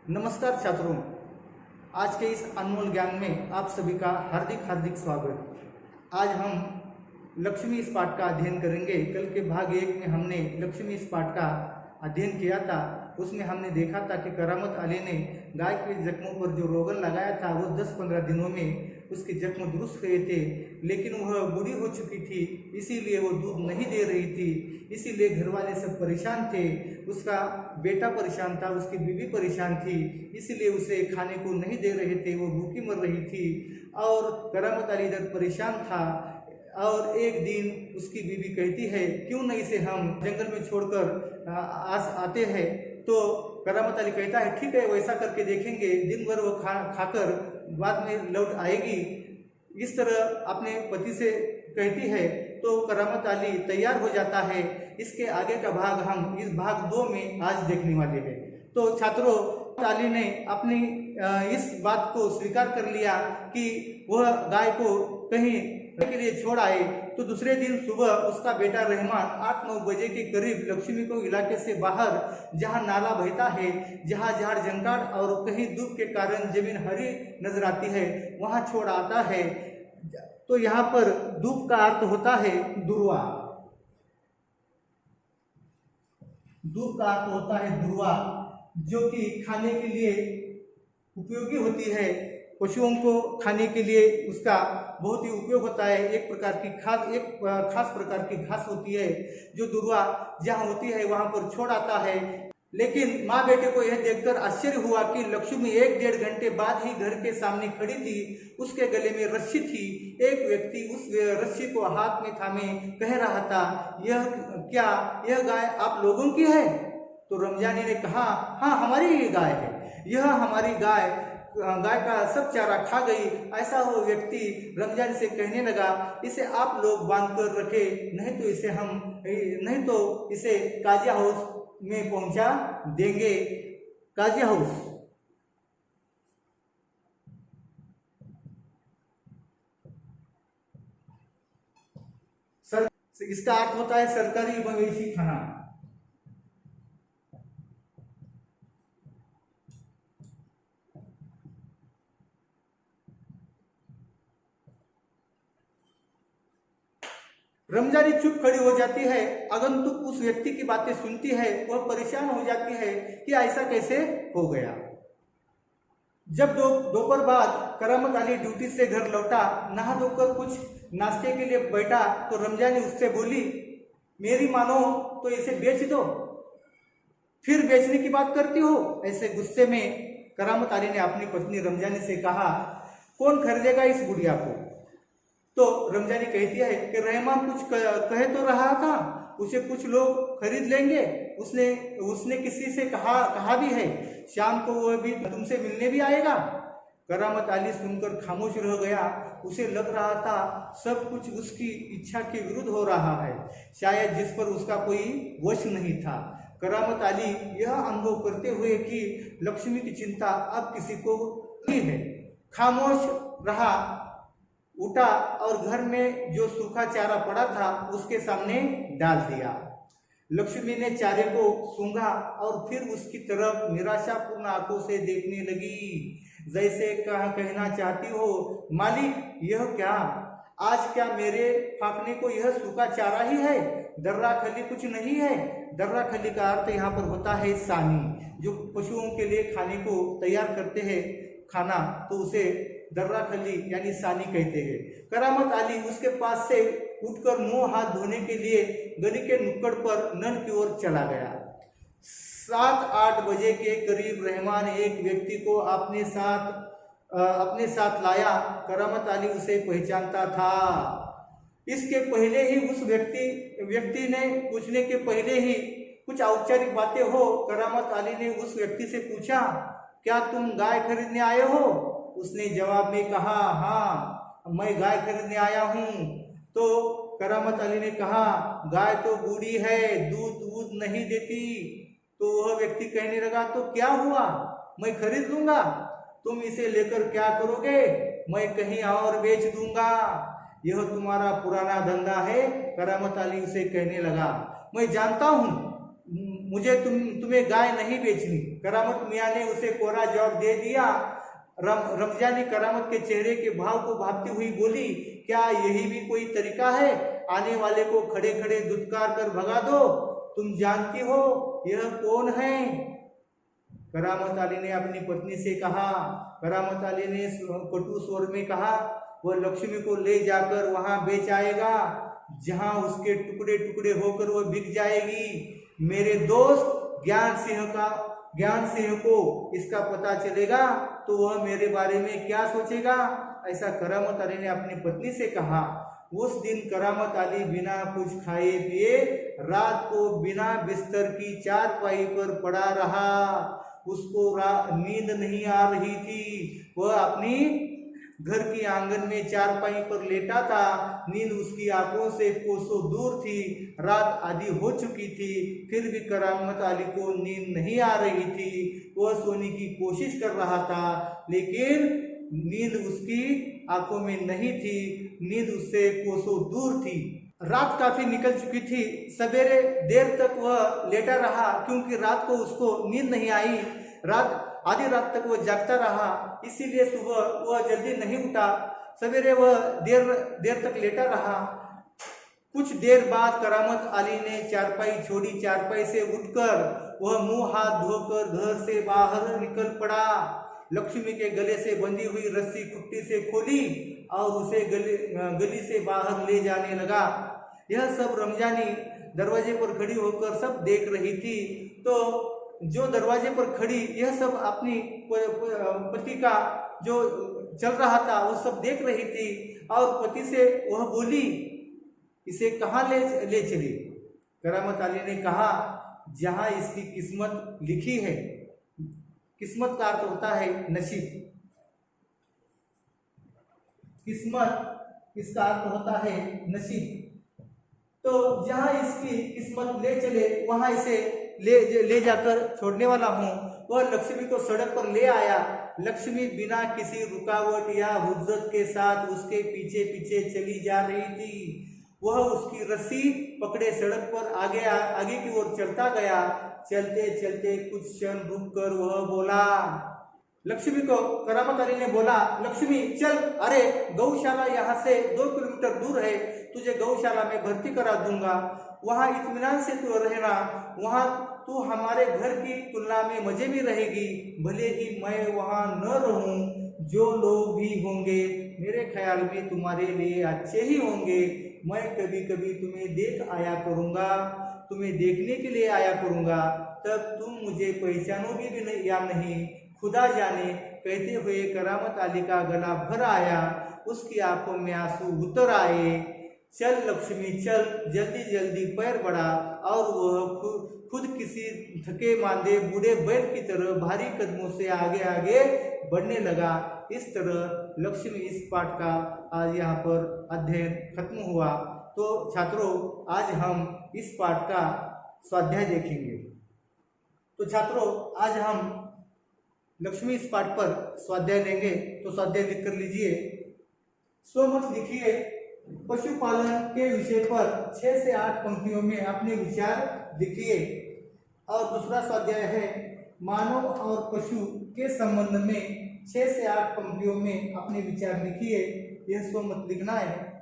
नमस्कार छात्रों, आज के इस अनमोल ज्ञान में आप सभी का हार्दिक हार्दिक स्वागत। आज हम लक्ष्मी इस पाठ का अध्ययन करेंगे। कल के भाग 1 में हमने लक्ष्मी इस पाठ का अध्ययन किया था। उसमें हमने देखा था कि करामत अली ने गाय के जख्मों पर जो रोगन लगाया था वो 10-15 दिनों में उसके जख्म दुरुस्त हुए थे, लेकिन वह बूढ़ी हो चुकी थी, इसीलिए वो दूध नहीं दे रही थी। इसीलिए घर वाले सब परेशान थे। उसका बेटा परेशान था, उसकी बीवी परेशान थी, इसीलिए उसे खाने को नहीं दे रहे थे, वो भूखी मर रही थी। और करामत अली इधर परेशान था। और एक दिन उसकी बीवी कहती है, क्यों नहीं इसे हम जंगल में छोड़कर आते हैं। तो करामत अली कहता है, ठीक है, वैसा करके देखेंगे। दिन भर वो खाकर बाद में लौट आएगी। इस तरह अपने पति से कहती है। तो करामत अली तैयार हो जाता है। इसके आगे का भाग हम इस भाग 2 में आज देखने वाले हैं। तो छात्रों, अली ने अपनी इस बात को स्वीकार कर लिया कि वह गाय को कहीं के लिए छोड़ आए। तो दूसरे दिन सुबह उसका बेटा रहमान 8-9 बजे के करीब लक्ष्मी को इलाके से बाहर, जहां नाला बहता है, जहां झाड़ जंगल और कहीं धूप के कारण जमीन हरी नजर आती है, वहां छोड़ आता है। तो यहाँ पर धूप का अर्थ होता है दुर्वा। धूप का अर्थ होता है दुर्वा, जो कि खाने के लिए उपयोगी होती है। पशुओं को खाने के लिए उसका बहुत ही उपयोग होता है। एक खास प्रकार की घास होती है जो दुर्वा जहाँ होती है वहां पर छोड़ आता है। लेकिन माँ बेटे को यह देखकर आश्चर्य हुआ कि लक्ष्मी 1-1.5 घंटे बाद ही घर के सामने खड़ी थी। उसके गले में रस्सी थी। एक व्यक्ति उस रस्सी को हाथ में थामे कह रहा था, यह गाय आप लोगों की है? तो रमजानी ने कहा, हाँ, हमारी ही गाय है। यह हमारी गाय का सब चारा खा गई। ऐसा वो व्यक्ति रमजान से कहने लगा, इसे आप लोग बांध कर रखे, नहीं तो इसे काजिया हाउस में पहुंचा देंगे। काजिया हाउस इसका अर्थ होता है सरकारी मवेशी खाना। रमजानी चुप खड़ी हो जाती है। आगंतुक उस व्यक्ति की बातें सुनती है। वह परेशान हो जाती है कि ऐसा कैसे हो गया। जब दोपहर बाद करामत अली ड्यूटी से घर लौटा, नहा धोकर कुछ नाश्ते के लिए बैठा, तो रमजानी उससे बोली, मेरी मानो तो इसे बेच दो, फिर बेचने की बात करती हो। ऐसे गुस्से में करामत अली ने अपनी पत्नी रमजानी से कहा, कौन खरीदेगा इस गुड़िया को? तो रमजानी कहती है कि रहमान कुछ कहे तो रहा था, उसे कुछ लोग खरीद लेंगे। उसने किसी से कहा भी है, शाम को वह भी तुमसे मिलने भी आएगा। करामत अली सुनकर खामोश रह गया। उसे लग रहा था सब कुछ उसकी इच्छा के विरुद्ध हो रहा है, शायद जिस पर उसका कोई वश नहीं था। करामत अली यह अनुभव करते हुए कि लक्ष्मी की चिंता अब किसी को नहीं है, खामोश रहा। उठा और घर में जो सूखा चारा पड़ा था उसके सामने डाल दिया। लक्ष्मी ने चारे को सूंघा और फिर उसकी तरफ निराशापूर्ण आंखों से देखने लगी, जैसे कहना चाहती हो, मालिक यह क्या? आज क्या मेरे फाकने को यह सूखा चारा ही है? दर्रा खली कुछ नहीं है। दर्रा खली का अर्थ यहाँ पर होता है सानी, जो पशुओं के लिए खाने को तैयार करते हैं खाना, तो उसे दर्रा खली यानी सानी कहते हैं। करामत अली उसके पास से उठकर मुंह हाथ धोने के लिए गली के नुक्कड़ पर नल की ओर चला गया। 7-8 बजे के करीब रहमान एक व्यक्ति को अपने साथ लाया। करामत अली उसे पहचानता था। इसके पहले ही उस व्यक्ति ने पूछने के पहले ही कुछ औपचारिक बातें हो, करामत अली ने उस व्यक्ति से पूछा, क्या तुम गाय खरीदने आए हो? उसने जवाब में कहा, हाँ, मैं गाय खरीदने आया हूँ। तो करामत अली ने कहा, गाय तो बूढ़ी है, दूध नहीं देती। तो वह व्यक्ति कहने लगा, तो क्या हुआ, मैं खरीद लूंगा। तुम इसे लेकर क्या करोगे? मैं कहीं और बेच दूंगा। यह तुम्हारा पुराना धंधा है। करामत अली उसे कहने लगा, मैं जानता हूँ मुझे तुम्हें गाय नहीं बेचनी। करामत मियाँ ने उसे कोरा जवाब दे दिया। रमजानी करामत के चेहरे के भाव को भांपती हुई बोली, क्या यही भी कोई तरीका है? आने वाले को खड़े खड़े धुतकार कर भगा दो। तुम जानती हो यह कौन है? करामत अली ने अपनी पत्नी से कहा। करामत अली ने कटु स्वर में कहा, वह लक्ष्मी को ले जाकर वहां बेच आएगा जहां उसके टुकड़े टुकड़े होकर वह बिक जाएगी। मेरे दोस्त ज्ञान सिंह को इसका पता चलेगा तो वह मेरे बारे में क्या सोचेगा? ऐसा करामत अली ने अपनी पत्नी से कहा। उस दिन करामत अली बिना कुछ खाए पिए रात को बिना बिस्तर की चारपाई पर पड़ा रहा। उसको नींद नहीं आ रही थी। वह अपनी घर की आंगन में चारपाई पर लेटा था। नींद उसकी आंखों से कोसों दूर थी। रात आधी हो चुकी थी, फिर भी करामत अली को नींद नहीं आ रही थी। वह सोने की कोशिश कर रहा था, लेकिन नींद उसकी आंखों में नहीं थी। नींद उससे कोसों दूर थी। रात काफी निकल चुकी थी। सवेरे देर तक वह लेटा रहा, क्योंकि रात को उसको नींद नहीं आई। आधी रात तक वह जागता रहा, इसीलिए सुबह वह जल्दी नहीं उठा। सवेरे वह देर तक लेटा रहा। कुछ देर बाद करामत अली ने चारपाई छोड़ी। चारपाई से उठकर वह मुंह हाथ धोकर घर से बाहर निकल पड़ा। लक्ष्मी के गले से बंधी हुई रस्सी खुट्टी से खोली और उसे गली से बाहर ले जाने लगा। यह सब रमजानी दरवाजे पर खड़ी होकर सब देख रही थी। तो जो दरवाजे पर खड़ी यह सब अपनी पति का जो चल रहा था वो सब देख रही थी। और पति से वह बोली, इसे कहाँ ले चली? करामत अली ने कहा, जहाँ इसकी किस्मत लिखी है। किस्मत का अर्थ होता है नसीब। किस्मत, इसका अर्थ होता है नसीब। तो जहाँ इसकी किस्मत ले चले वहां इसे ले जाकर छोड़ने वाला हूँ। वह लक्ष्मी को सड़क पर ले आया। लक्ष्मी बिना किसी रुकावट या हुज्जत के साथ उसके पीछे पीछे चली जा रही थी। वह उसकी रस्सी पकड़े सड़क पर आगे की ओर चलता गया। चलते चलते कुछ क्षण रुक कर वह बोला, लक्ष्मी को करामत अली ने बोला, लक्ष्मी चल, अरे गौशाला यहाँ से 2 किलोमीटर दूर है, तुझे गौशाला में भर्ती करा दूंगा। वहाँ इत्मीनान से तू रहना। वहाँ तू हमारे घर की तुलना में मजे में रहेगी। भले ही मैं वहाँ न रहूं, जो लोग भी होंगे मेरे ख्याल में तुम्हारे लिए अच्छे ही होंगे। मैं कभी कभी तुम्हें तुम्हें देखने के लिए आया करूँगा। तब तुम मुझे पहचानोगे भी नहीं या नहीं, खुदा जाने। कहते हुए करामत अली का गला भर आया। उसकी आंखों में आंसू उतर आए। चल लक्ष्मी चल, जल्दी जल्दी पैर बढ़ा। और वह खुद किसी थके मांदे बूढ़े बैल की तरह भारी कदमों से आगे आगे बढ़ने लगा। इस तरह लक्ष्मी इस पाठ का आज यहाँ पर अध्ययन खत्म हुआ। तो छात्रों, आज हम इस पाठ का स्वाध्याय देखेंगे। तो छात्रों, आज हम लक्ष्मी इस पाठ पर स्वाध्याय लेंगे। तो स्वाध्याय लिख कर लीजिए। स्वमत लिखिए। पशुपालन के विषय पर 6 से 8 पंक्तियों में अपने विचार लिखिए। और दूसरा स्वाध्याय है मानव और पशु के संबंध में 6 से 8 पंक्तियों में अपने विचार लिखिए। यह स्वमत लिखना है।